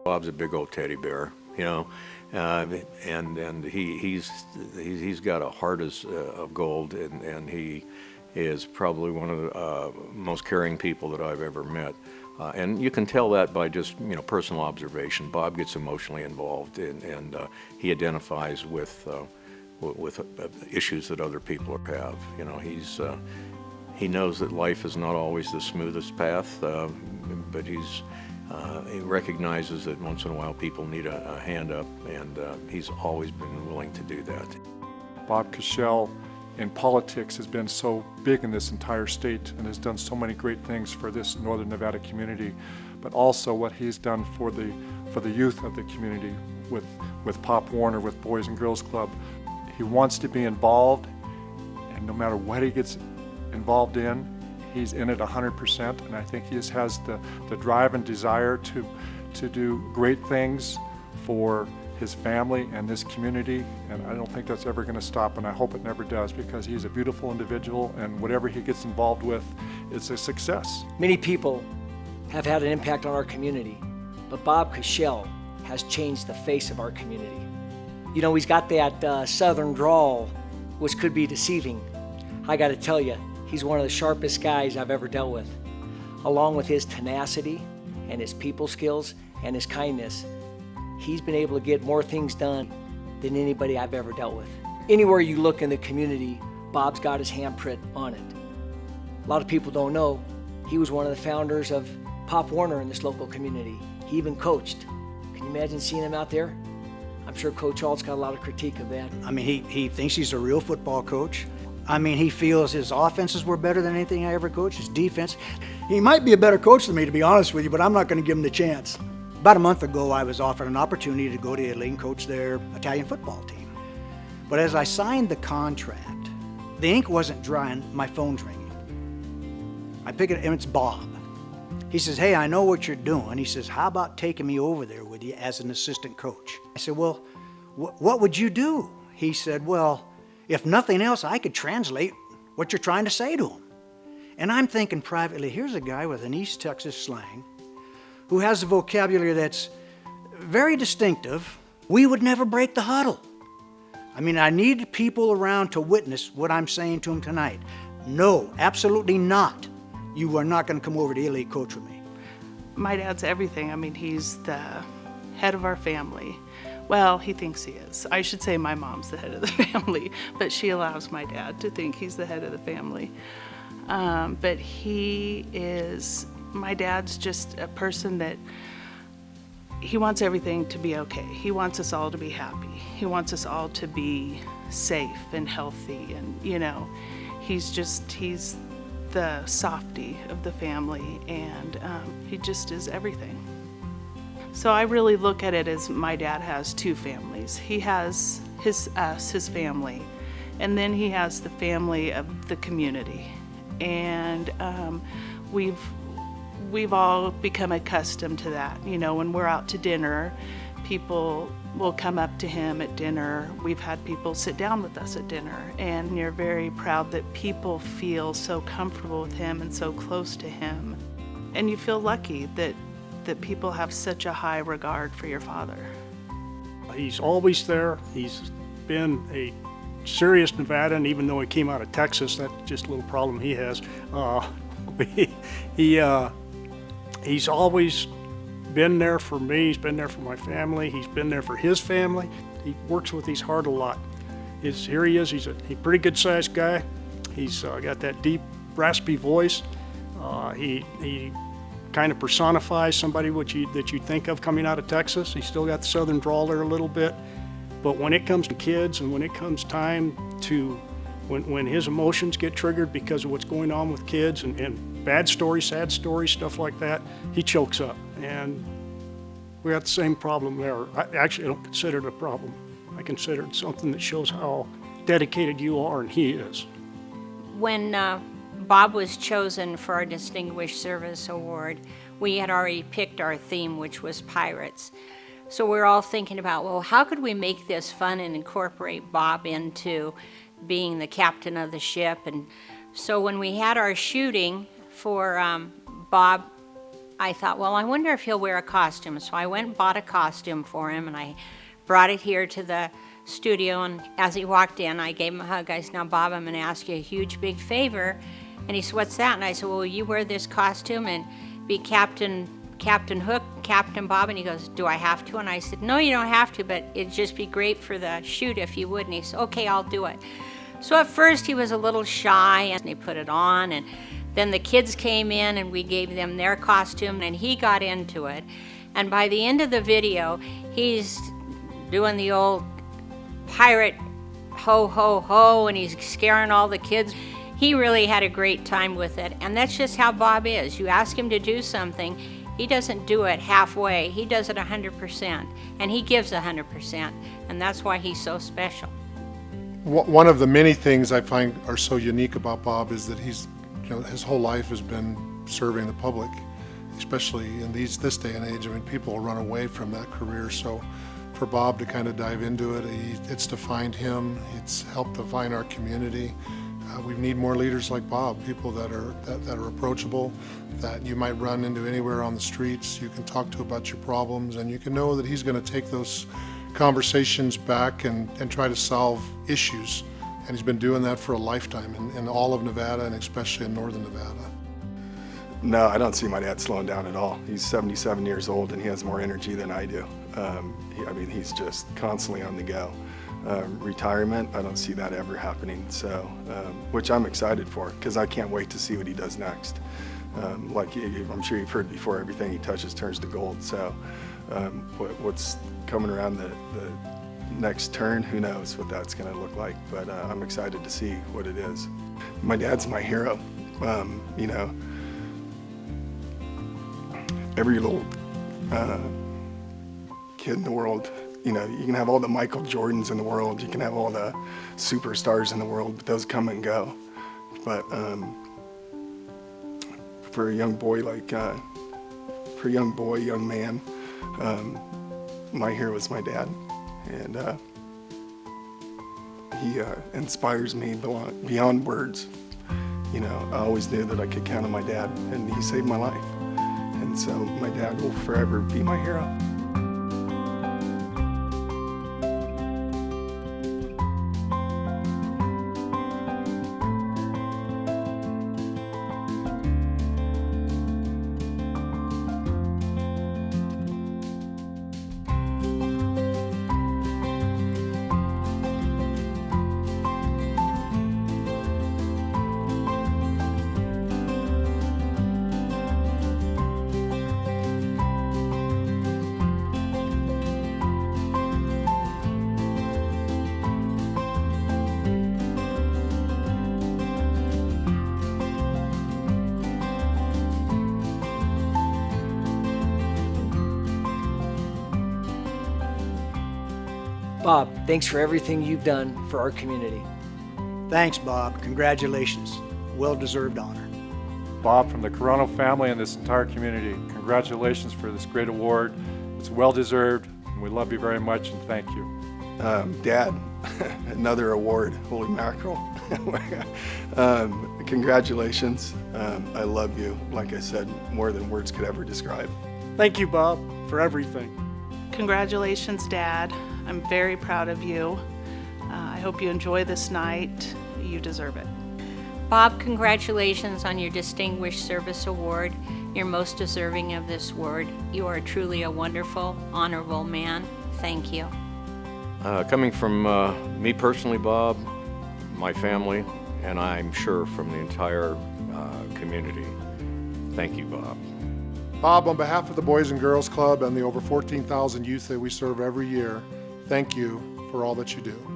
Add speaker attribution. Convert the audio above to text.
Speaker 1: Bob's a big old teddy bear, you know, and he's got a heart of gold, and he is probably one of the most caring people that I've ever met. And you can tell that by just, personal observation. Bob gets emotionally involved, and he identifies with issues that other people have. He knows that life is not always the smoothest path, but he recognizes that once in a while people need a hand up, and he's always been willing to do that.
Speaker 2: Bob Cashell in politics has been so big in this entire state and has done so many great things for this Northern Nevada community, but also what he's done for the youth of the community with Pop Warner, with Boys and Girls Club. He wants to be involved, and no matter what he gets involved in, he's in it 100%, and I think he just has the drive and desire to do great things for his family and this community, and I don't think that's ever going to stop, and I hope it never does, because he's a beautiful individual, and whatever he gets involved with, it's a success.
Speaker 3: Many people have had an impact on our community, but Bob Cashell has changed the face of our community. He's got that southern drawl, which could be deceiving. I got to tell you, he's one of the sharpest guys I've ever dealt with. Along with his tenacity and his people skills and his kindness, he's been able to get more things done than anybody I've ever dealt with. Anywhere you look in the community, Bob's got his handprint on it. A lot of people don't know, he was one of the founders of Pop Warner in this local community. He even coached. Can you imagine seeing him out there? I'm sure Coach Alt's got a lot of critique of that.
Speaker 4: I mean, he thinks he's a real football coach. I mean, he feels his offenses were better than anything I ever coached, his defense. He might be a better coach than me, to be honest with you, but I'm not going to give him the chance. About a month ago, I was offered an opportunity to go to Italy and coach their Italian football team. But as I signed the contract, the ink wasn't dry and my phone's ringing. I pick it up, and it's Bob. He says, "Hey, I know what you're doing." He says, "How about taking me over there with you as an assistant coach?" I said, "Well, what would you do?" He said, "Well, if nothing else, I could translate what you're trying to say to him." And I'm thinking privately, here's a guy with an East Texas slang who has a vocabulary that's very distinctive. We would never break the huddle. I mean, I need people around to witness what I'm saying to him tonight. No, absolutely not. You are not going to come over to Italy and coach with me.
Speaker 5: My dad's everything. I mean, he's the head of our family. Well, he thinks he is. I should say my mom's the head of the family, but she allows my dad to think he's the head of the family. But my dad's just a person that he wants everything to be okay. He wants us all to be happy. He wants us all to be safe and healthy, and he's the softy of the family, and he just is everything. So I really look at it as my dad has two families. He has his family, and then he has the family of the community. And we've all become accustomed to that. When we're out to dinner, people will come up to him at dinner. We've had people sit down with us at dinner, and you're very proud that people feel so comfortable with him and so close to him. And you feel lucky that people have such a high regard for your father.
Speaker 6: He's always there. He's been a serious Nevadan, even though he came out of Texas. That's just a little problem he has. He's always been there for me. He's been there for my family. He's been there for his family. He works with his heart a lot. Here he is. He's a pretty good sized guy. He's got that deep, raspy voice. He kind of personifies somebody that you think of coming out of Texas. He's still got the southern drawl there a little bit. But when it comes to kids, and when it comes time to, when his emotions get triggered because of what's going on with kids and bad stories, sad stories, stuff like that, he chokes up. And we got the same problem there. I don't consider it a problem. I consider it something that shows how dedicated you are, and he is.
Speaker 7: When Bob was chosen for our Distinguished Service Award, we had already picked our theme, which was pirates. So we're all thinking about, well, how could we make this fun and incorporate Bob into being the captain of the ship? And so when we had our shooting for Bob I thought, well, I wonder if he'll wear a costume. So I went and bought a costume for him, and I brought it here to the studio, and as he walked in, I gave him a hug. I said, now, Bob, I'm going to ask you a huge, big favor. And he said, what's that? And I said, well, will you wear this costume and be Captain Hook, Captain Bob? And he goes, do I have to? And I said, no, you don't have to, but it'd just be great for the shoot if you would. And he said, okay, I'll do it. So at first he was a little shy, and he put it on, and then the kids came in and we gave them their costume, and he got into it. And by the end of the video, he's doing the old pirate ho, ho, ho, and he's scaring all the kids. He really had a great time with it, and that's just how Bob is. You ask him to do something, he doesn't do it halfway. He does it 100%, and he gives 100%, and that's why he's so special.
Speaker 8: One of the many things I find are so unique about Bob is that his whole life has been serving the public, especially in this day and age. I mean, people run away from that career, so for Bob to kind of dive into it, it's defined him, it's helped define our community. We need more leaders like Bob, people that are approachable, that you might run into anywhere on the streets, you can talk to about your problems, and you can know that he's going to take those conversations back and try to solve issues. And he's been doing that for a lifetime in all of Nevada, and especially in northern Nevada.
Speaker 9: No, I don't see my dad slowing down at all. He's 77 years old and he has more energy than I do. He's just constantly on the go. Retirement, I don't see that ever happening, so which I'm excited for, because I can't wait to see what he does next. I'm sure you've heard before, everything he touches turns to gold, so what's coming around the next turn, who knows what that's going to look like, but I'm excited to see what it is. My dad's my hero. Every little kid in the world, you can have all the Michael Jordans in the world, you can have all the superstars in the world, but those come and go. But for a young boy young man, my hero is my dad, and he inspires me beyond words. I always knew that I could count on my dad, and he saved my life. And so my dad will forever be my hero.
Speaker 3: Bob, thanks for everything you've done for our community.
Speaker 4: Thanks, Bob. Congratulations. Well-deserved honor.
Speaker 2: Bob, from the Corona family and this entire community, congratulations for this great award. It's well-deserved, and we love you very much, and thank you.
Speaker 9: Dad, another award, holy mackerel. Congratulations. I love you, like I said, more than words could ever describe.
Speaker 6: Thank you, Bob, for everything.
Speaker 5: Congratulations, Dad. I'm very proud of you. I hope you enjoy this night. You deserve it.
Speaker 7: Bob, congratulations on your Distinguished Service Award. You're most deserving of this award. You are truly a wonderful, honorable man. Thank you.
Speaker 1: Coming from me personally, Bob, my family, and I'm sure from the entire community, thank you, Bob.
Speaker 8: Bob, on behalf of the Boys and Girls Club and the over 14,000 youth that we serve every year, thank you for all that you do.